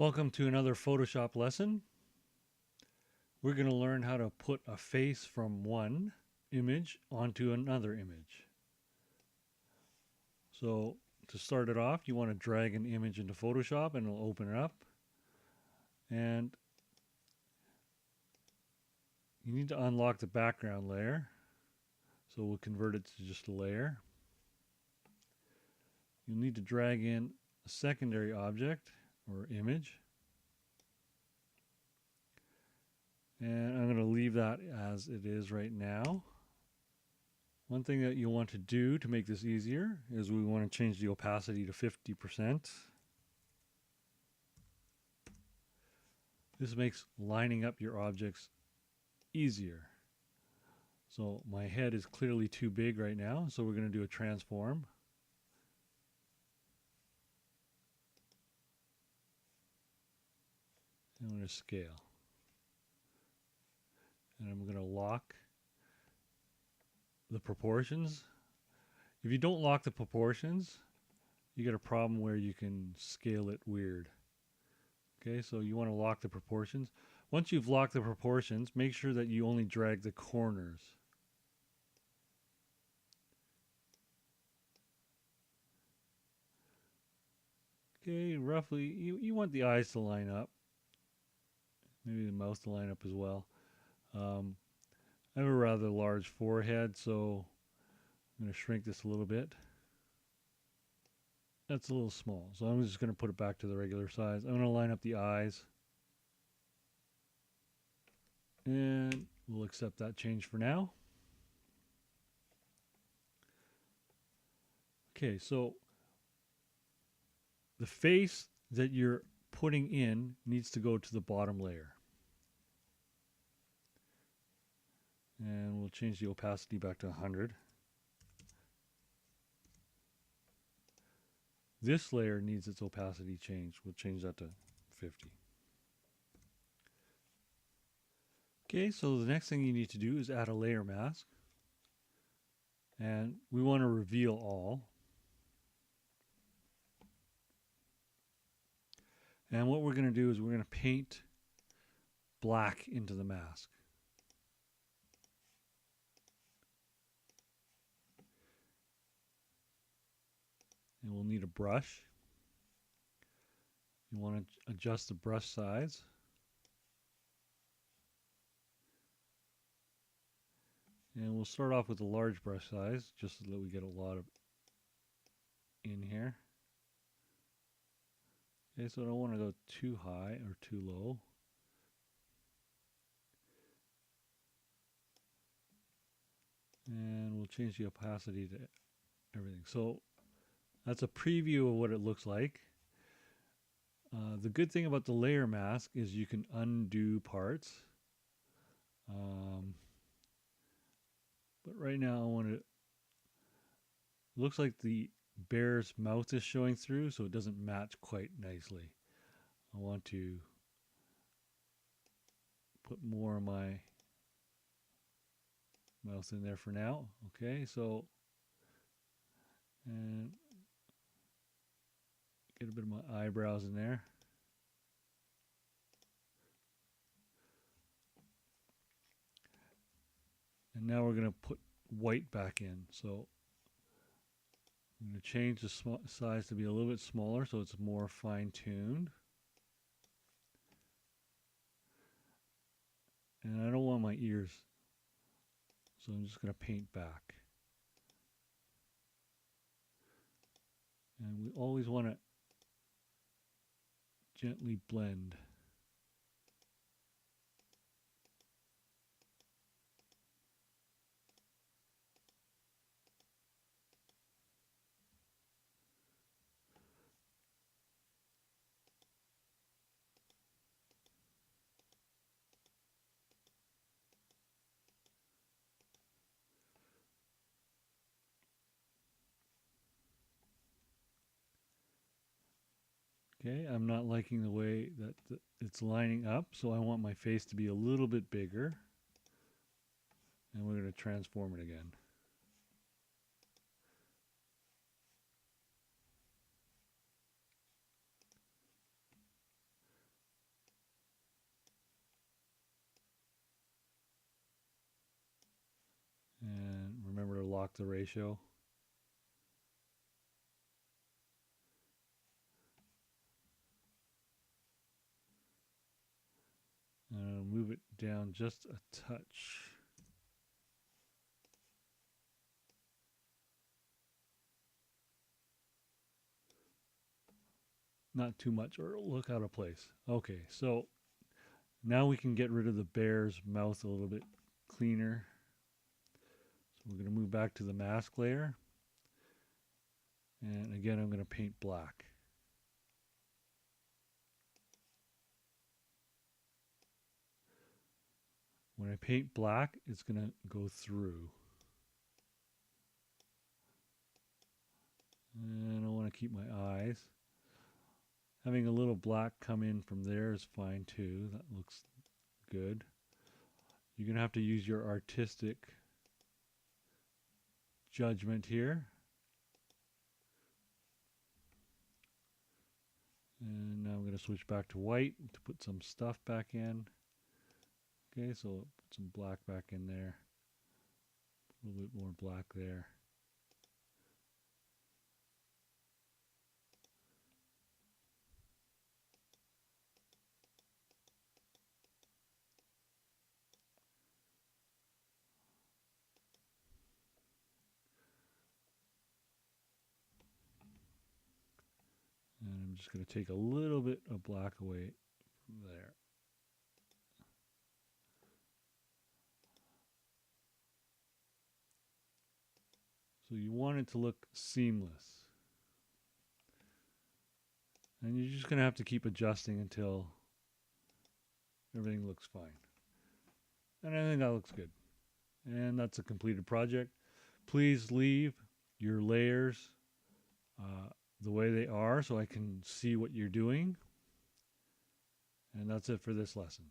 Welcome to another Photoshop lesson. We're going to learn how to put a face from one image onto another image. So to start it off, you want to drag an image into Photoshop and it'll open it up. And you need to unlock the background layer. So we'll convert it to just a layer. You'll need to drag in a secondary object or image. And I'm going to leave that as it is right now. One thing that you'll want to do to make this easier is we want to change the opacity to 50%. This makes lining up your objects easier. So my head is clearly too big right now, so we're going to do a transform. And I'm going to scale. And I'm going to lock the proportions. If you don't lock the proportions, you get a problem where you can scale it weird. Okay, so you want to lock the proportions. Once you've locked the proportions, make sure that you only drag the corners. Okay, roughly, you want the eyes to line up. Maybe the mouth to line up as well. I have a rather large forehead, so I'm going to shrink this a little bit. That's a little small, so I'm just going to put it back to the regular size. I'm going to line up the eyes. And we'll accept that change for now. Okay, so the face that you're putting in needs to go to the bottom layer. And we'll change the opacity back to 100. This layer needs its opacity changed. We'll change that to 50. Okay, so the next thing you need to do is add a layer mask. And we want to reveal all. And what we're going to do is we're going to paint black into the mask. And we'll need a brush. You want to adjust the brush size. And we'll start off with a large brush size, just so that we get a lot of in here. Okay, so I don't want to go too high or too low. And we'll change the opacity to everything. So that's a preview of what it looks like. The good thing about the layer mask is you can undo parts. But right now I want to, looks like the bear's mouth is showing through, so it doesn't match quite nicely. I want to put more of my mouth in there for now. Okay, so, and get a bit of my eyebrows in there. And now we're going to put white back in. So I'm going to change the size to be a little bit smaller so it's more fine-tuned. And I don't want my ears, so I'm just going to paint back. And we always want to gently blend. Okay, I'm not liking the way that it's lining up, so I want my face to be a little bit bigger. And we're going to transform it again. lock the ratio. Move it down just a touch. Not too much or it'll look out of place. Okay, so now we can get rid of the bear's mouth a little bit cleaner. So we're going to move back to the mask layer. And again, I'm going to paint black. When I paint black, it's going to go through. And I want to keep my eyes. Having a little black come in from there is fine too. That looks good. You're going to have to use your artistic judgment here. And now I'm going to switch back to white to put some stuff back in. Okay, so put some black back in there. A little bit more black there. And I'm just going to take a little bit of black away from there. So you want it to look seamless. And you're just going to have to keep adjusting until everything looks fine. And I think that looks good. And that's a completed project. Please leave your layers the way they are so I can see what you're doing. And that's it for this lesson.